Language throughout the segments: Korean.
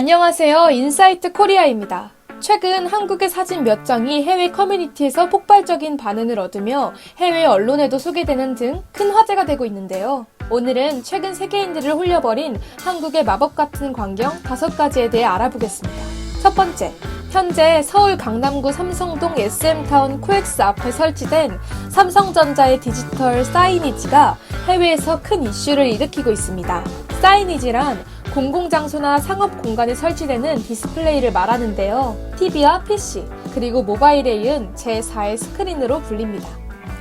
안녕하세요. 인사이트 코리아입니다. 최근 한국의 사진 몇 장이 해외 커뮤니티에서 폭발적인 반응을 얻으며 해외 언론에도 소개되는 등 큰 화제가 되고 있는데요. 오늘은 최근 세계인들을 홀려버린 한국의 마법 같은 광경 5가지에 대해 알아보겠습니다. 첫 번째, 현재 서울 강남구 삼성동 SM타운 코엑스 앞에 설치된 삼성전자의 디지털 사이니지가 해외에서 큰 이슈를 일으키고 있습니다. 사이니지란 공공장소나 상업 공간에 설치되는 디스플레이를 말하는데요. TV와 PC, 그리고 모바일에 이은 제4의 스크린으로 불립니다.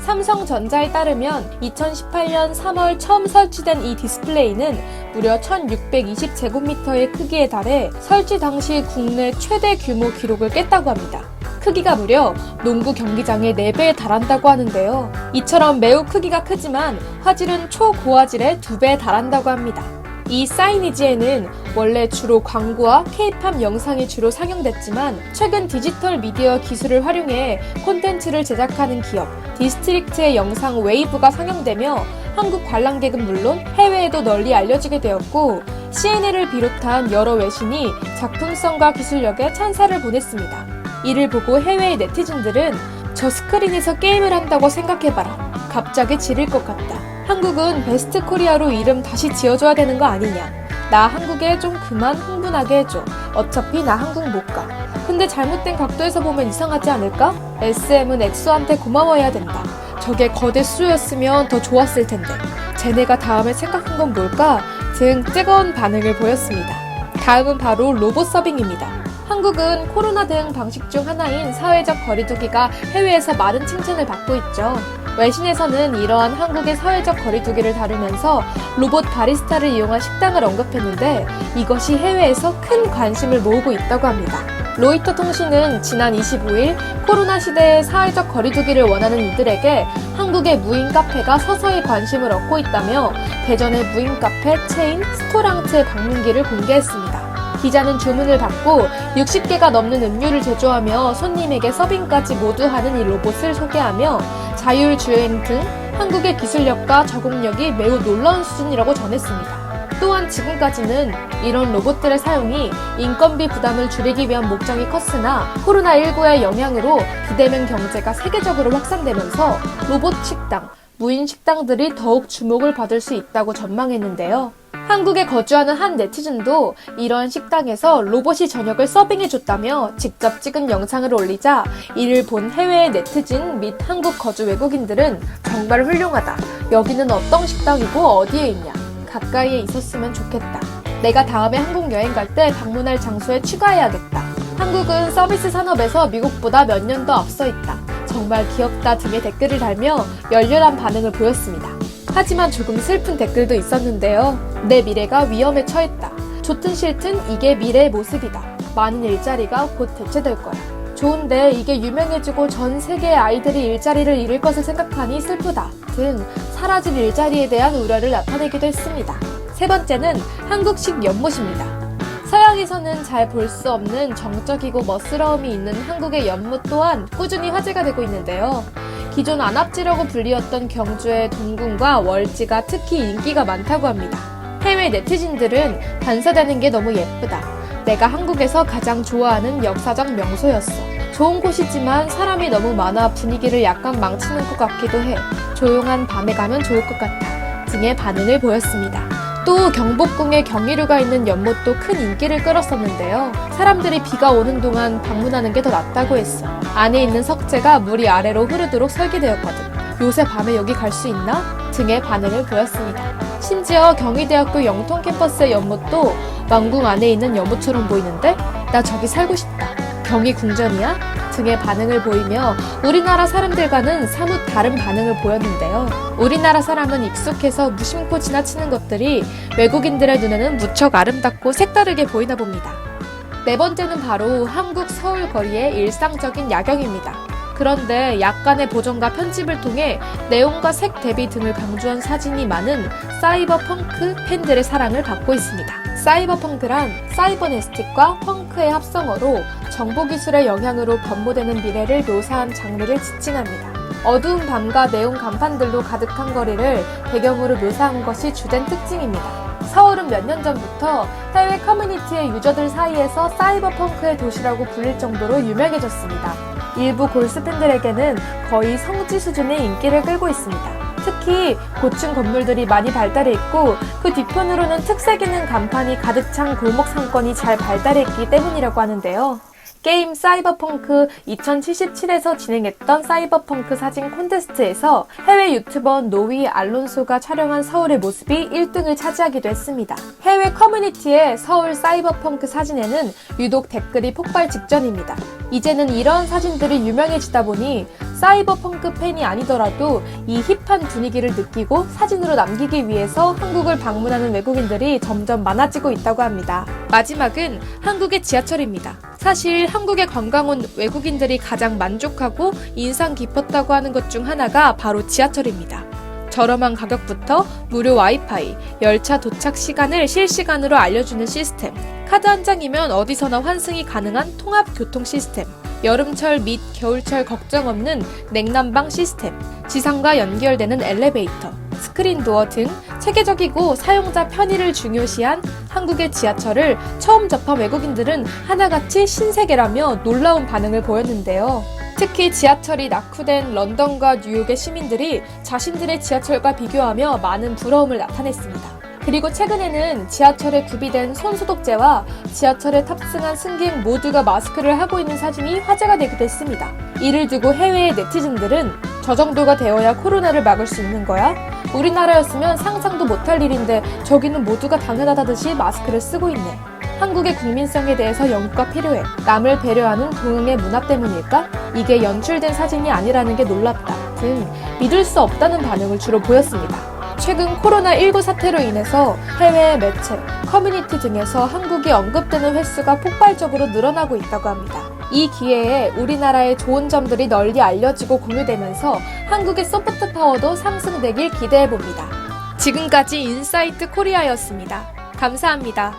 삼성전자에 따르면 2018년 3월 처음 설치된 이 디스플레이는 무려 1620제곱미터의 크기에 달해 설치 당시 국내 최대 규모 기록을 깼다고 합니다. 크기가 무려 농구 경기장의 4배에 달한다고 하는데요. 이처럼 매우 크기가 크지만 화질은 초고화질의 2배에 달한다고 합니다. 이 사이니지에는 원래 주로 광고와 K-팝 영상이 주로 상영됐지만 최근 디지털 미디어 기술을 활용해 콘텐츠를 제작하는 기업 디스트릭트의 영상 웨이브가 상영되며 한국 관람객은 물론 해외에도 널리 알려지게 되었고 CNN을 비롯한 여러 외신이 작품성과 기술력에 찬사를 보냈습니다. 이를 보고 해외의 네티즌들은 저 스크린에서 게임을 한다고 생각해봐라. 갑자기 지릴 것 같다. 한국은 베스트 코리아로 이름 다시 지어줘야 되는 거 아니냐. 나 한국에 좀 그만 흥분하게 해줘. 어차피 나 한국 못 가. 근데 잘못된 각도에서 보면 이상하지 않을까? SM은 엑소한테 고마워해야 된다. 저게 거대 수요였으면 더 좋았을 텐데. 쟤네가 다음에 생각한 건 뭘까? 등 뜨거운 반응을 보였습니다. 다음은 바로 로봇 서빙입니다. 한국은 코로나 대응 방식 중 하나인 사회적 거리두기가 해외에서 많은 칭찬을 받고 있죠. 외신에서는 이러한 한국의 사회적 거리두기를 다루면서 로봇 바리스타를 이용한 식당을 언급했는데 이것이 해외에서 큰 관심을 모으고 있다고 합니다. 로이터 통신은 지난 25일 코로나 시대의 사회적 거리두기를 원하는 이들에게 한국의 무인 카페가 서서히 관심을 얻고 있다며 대전의 무인 카페 체인 스토랑트의 방문기를 공개했습니다. 기자는 주문을 받고 60개가 넘는 음료를 제조하며 손님에게 서빙까지 모두 하는 이 로봇을 소개하며 자율주행 등 한국의 기술력과 적응력이 매우 놀라운 수준이라고 전했습니다. 또한 지금까지는 이런 로봇들의 사용이 인건비 부담을 줄이기 위한 목적이 컸으나 코로나19의 영향으로 비대면 경제가 세계적으로 확산되면서 로봇 식당, 무인 식당들이 더욱 주목을 받을 수 있다고 전망했는데요. 한국에 거주하는 한 네티즌도 이러한 식당에서 로봇이 저녁을 서빙해줬다며 직접 찍은 영상을 올리자 이를 본 해외의 네티즌 및 한국 거주 외국인들은 정말 훌륭하다. 여기는 어떤 식당이고 어디에 있냐. 가까이에 있었으면 좋겠다. 내가 다음에 한국 여행 갈 때 방문할 장소에 추가해야겠다. 한국은 서비스 산업에서 미국보다 몇 년 더 앞서 있다. 정말 귀엽다 등의 댓글을 달며 열렬한 반응을 보였습니다. 하지만 조금 슬픈 댓글도 있었는데요. 내 미래가 위험에 처했다. 좋든 싫든 이게 미래의 모습이다. 많은 일자리가 곧 대체될 거야. 좋은데 이게 유명해지고 전 세계의 아이들이 일자리를 잃을 것을 생각하니 슬프다. 등 사라질 일자리에 대한 우려를 나타내기도 했습니다. 세 번째는 한국식 연못입니다. 서양에서는 잘 볼 수 없는 정적이고 멋스러움이 있는 한국의 연못 또한 꾸준히 화제가 되고 있는데요. 기존 안압지라고 불리웠던 경주의 동궁과 월지가 특히 인기가 많다고 합니다. 해외 네티즌들은 반사되는 게 너무 예쁘다. 내가 한국에서 가장 좋아하는 역사적 명소였어. 좋은 곳이지만 사람이 너무 많아 분위기를 약간 망치는 것 같기도 해. 조용한 밤에 가면 좋을 것 같아. 등의 반응을 보였습니다. 또 경복궁에 경이루가 있는 연못도 큰 인기를 끌었었는데요. 사람들이 비가 오는 동안 방문하는 게 더 낫다고 했어. 안에 있는 석재가 물이 아래로 흐르도록 설계되었거든. 요새 밤에 여기 갈 수 있나? 등의 반응을 보였습니다. 심지어 경희대학교 영통 캠퍼스의 연못도 왕궁 안에 있는 연못처럼 보이는데? 나 저기 살고 싶다. 경희궁전이야? 등의 반응을 보이며 우리나라 사람들과는 사뭇 다른 반응을 보였는데요. 우리나라 사람은 익숙해서 무심코 지나치는 것들이 외국인들의 눈에는 무척 아름답고 색다르게 보이나 봅니다. 네 번째는 바로 한국 서울 거리의 일상적인 야경입니다. 그런데 약간의 보정과 편집을 통해 내용과 색 대비 등을 강조한 사진이 많은 사이버펑크 팬들의 사랑을 받고 있습니다. 사이버펑크란 사이버네스틱과 펑크의 합성어로 정보기술의 영향으로 변모되는 미래를 묘사한 장르를 지칭합니다. 어두운 밤과 네온 간판들로 가득한 거리를 배경으로 묘사한 것이 주된 특징입니다. 서울은 몇 년 전부터 해외 커뮤니티의 유저들 사이에서 사이버펑크의 도시라고 불릴 정도로 유명해졌습니다. 일부 골스팬들에게는 거의 성지 수준의 인기를 끌고 있습니다. 특히 고층 건물들이 많이 발달해 있고 그 뒤편으로는 특색 있는 간판이 가득 찬 골목 상권이 잘 발달해 있기 때문이라고 하는데요. 게임 사이버펑크 2077에서 진행했던 사이버펑크 사진 콘테스트에서 해외 유튜버 노위 알론소가 촬영한 서울의 모습이 1등을 차지하기도 했습니다. 해외 커뮤니티의 서울 사이버펑크 사진에는 유독 댓글이 폭발 직전입니다. 이제는 이런 사진들이 유명해지다 보니 사이버펑크 팬이 아니더라도 이 힙한 분위기를 느끼고 사진으로 남기기 위해서 한국을 방문하는 외국인들이 점점 많아지고 있다고 합니다. 마지막은 한국의 지하철입니다. 사실 한국에 관광 온 외국인들이 가장 만족하고 인상 깊었다고 하는 것 중 하나가 바로 지하철입니다. 저렴한 가격부터 무료 와이파이, 열차 도착 시간을 실시간으로 알려주는 시스템, 카드 한 장이면 어디서나 환승이 가능한 통합 교통 시스템, 여름철 및 겨울철 걱정 없는 냉난방 시스템, 지상과 연결되는 엘리베이터, 스크린 도어 등 체계적이고 사용자 편의를 중요시한 한국의 지하철을 처음 접한 외국인들은 하나같이 신세계라며 놀라운 반응을 보였는데요. 특히 지하철이 낙후된 런던과 뉴욕의 시민들이 자신들의 지하철과 비교하며 많은 부러움을 나타냈습니다. 그리고 최근에는 지하철에 구비된 손소독제와 지하철에 탑승한 승객 모두가 마스크를 하고 있는 사진이 화제가 되기도 했습니다. 이를 두고 해외의 네티즌들은 저 정도가 되어야 코로나를 막을 수 있는 거야? 우리나라였으면 상상도 못할 일인데 저기는 모두가 당연하다듯이 마스크를 쓰고 있네. 한국의 국민성에 대해서 연구가 필요해. 남을 배려하는 동응의 문화 때문일까? 이게 연출된 사진이 아니라는 게 놀랍다 등 믿을 수 없다는 반응을 주로 보였습니다. 최근 코로나19 사태로 인해서 해외 매체, 커뮤니티 등에서 한국이 언급되는 횟수가 폭발적으로 늘어나고 있다고 합니다. 이 기회에 우리나라의 좋은 점들이 널리 알려지고 공유되면서 한국의 소프트 파워도 상승되길 기대해봅니다. 지금까지 인사이트 코리아였습니다. 감사합니다.